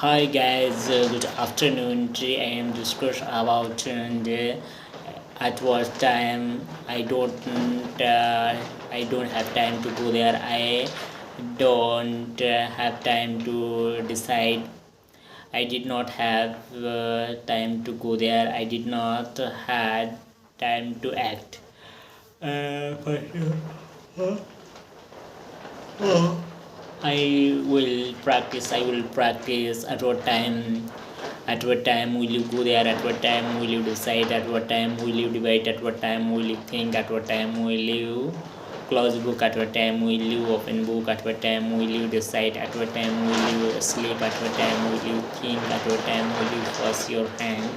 Hi guys, good afternoon. Today I am discuss about at what time I don't have time to go there. I don't have time to decide. I did not have time to go there. I did not had time to act. For sure. I will practice at what time. At what time will you go there? At what time will you decide? At what time will you debate? At what time will you think? At what time will you close book? At what time will you open book? At what time will you decide? At what time will you sleep? At what time will you think? At what time will you wash your hand?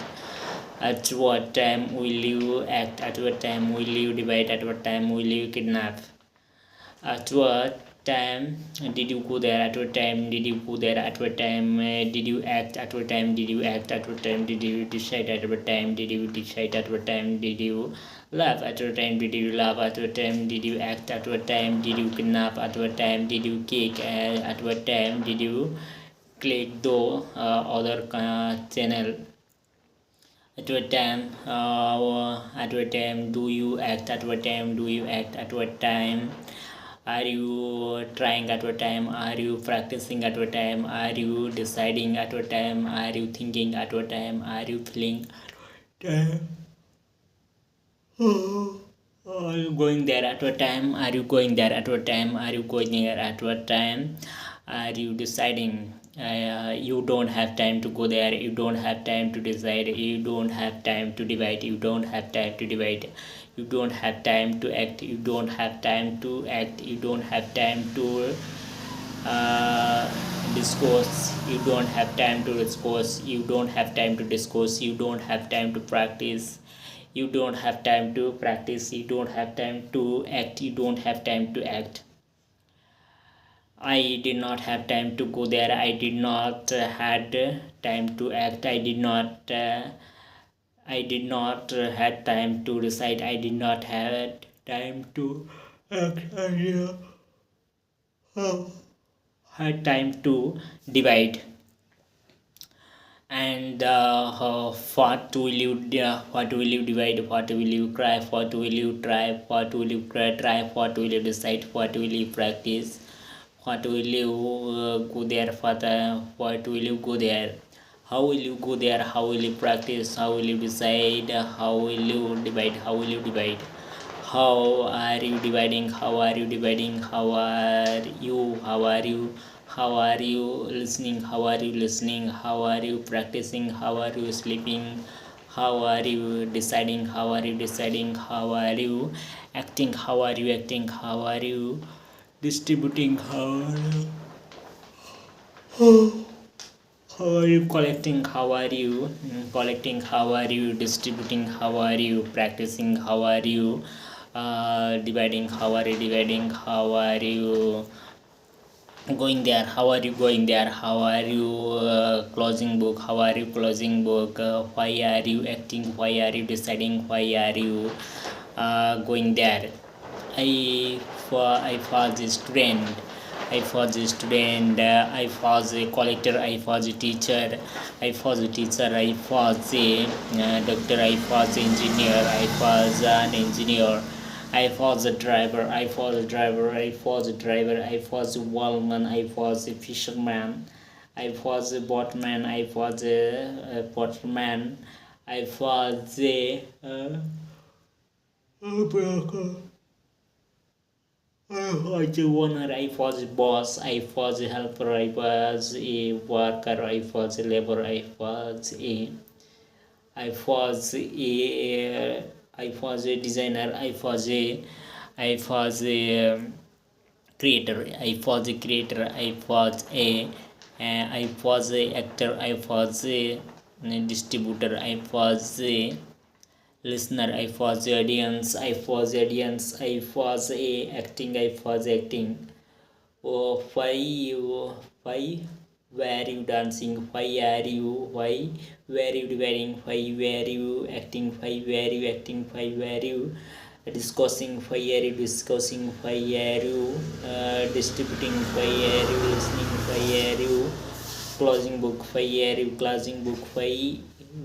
At what time will you act? At what time will you debate? At what time will you kidnap? At what time did you go there? At what time did you go there? At what time did you act? At what time did you act? At what time did you decide? At what time did you decide? At what time did you laugh? At what time did you laugh? At what time did you act? At what time did you kidnap? At what time did you kick? At what time did you click the other channel? At what time do you act? At what time do you act? At what time are you trying? At what time are you practicing? At what time are you deciding? At what time are you thinking? At what time are you feeling? Are you going there? At what time are you going there? At what time are you going there? At what time are you deciding? You don't have time to go there. You don't have time to decide. You don't have time to divide. You don't have time to divide. You don't have time to act. You don't have time to act. You don't have time to discourse. You don't have time to discourse. You don't have time to discourse. You don't have time to practice. You don't have time to practice. You don't have time to act. You don't have time to act. I did not have time to go there. I did not had time to act. I did not had time to decide. I did not have time to act. Had time to divide. And what will you divide? What will you cry? What will you try? What will you try? What will you decide? What will you practice? What will you go there for? What will you go there? How will you go there? How will you practice? How will you decide? How will you divide? How will you divide? How are you dividing? How are you dividing? How are you? How are you? How are you listening? How are you listening? How are you practicing? How are you sleeping? How are you deciding? How are you deciding? How are you acting? How are you acting? How are you distributing? How are you collecting? How are you collecting? How are you distributing? How are you practicing? How are you dividing? How are you dividing? How are you going there? How are you going there? How are you closing book? How are you closing book? Why are you acting? Why are you deciding? Why are you going there? I was a student. I was a student. I was a collector. I was a teacher. I was a teacher. I was a doctor. I was an engineer. I was an engineer. I was a driver. I was a driver. I was a driver. I was a wallman. I was a fisherman. I was a boatman. I was a potterman. I was a broker. I was a owner. I was a boss. I was a helper. I was a worker. I was a laborer. I was a I was a designer. I was a creator. I was a creator. I was a actor. I was a distributor. I was a listener. I was a audience. I was a audience. I was a acting. I was acting. Oh, why were you dancing? Why were you dividing? Why were you acting? Why were you acting? Why were you discussing? Why are you discussing? Why are you distributing? Why are you listening? Why are you closing book. Why are you closing book? Why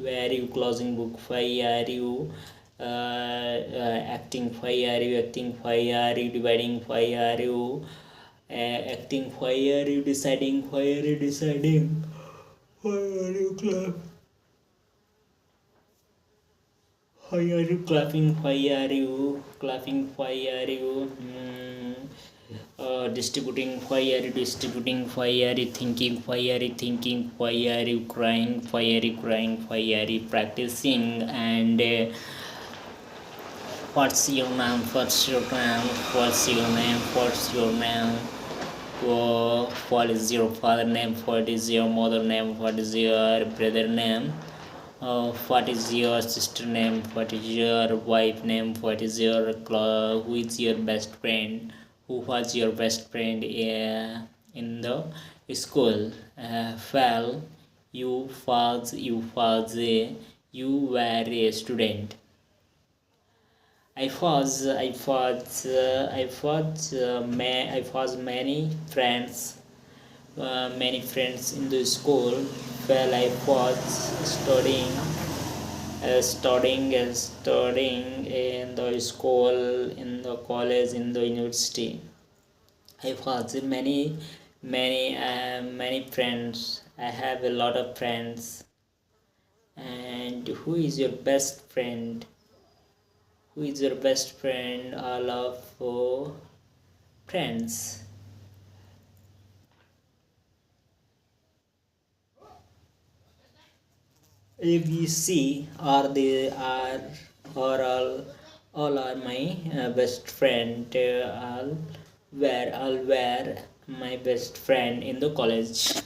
were you closing book? Why are you acting? Why are you acting? Why are you dividing? Why are you acting? Why are you deciding? Why are you deciding? Why are you why are you clapping? Why are you clapping? Why are you distributing? Why are you distributing? Why are you thinking? Why are you thinking? Why are you crying? Why are you crying? Why are you practicing? And what's your name? What's your name? What's your name? What's your name? What is your father name? What is your mother name? What is your brother name? What is your sister name? What is your wife name? What is your who is your best friend? Who was your best friend in the school? Well, you were a student. I was many friends in the school. While I was studying in the school, in the college, in the university. I was many friends. I have a lot of friends. And who is your best friend? Who is your best friend? All of friends. ABC are the are all are my best friend. All were my best friend in the college.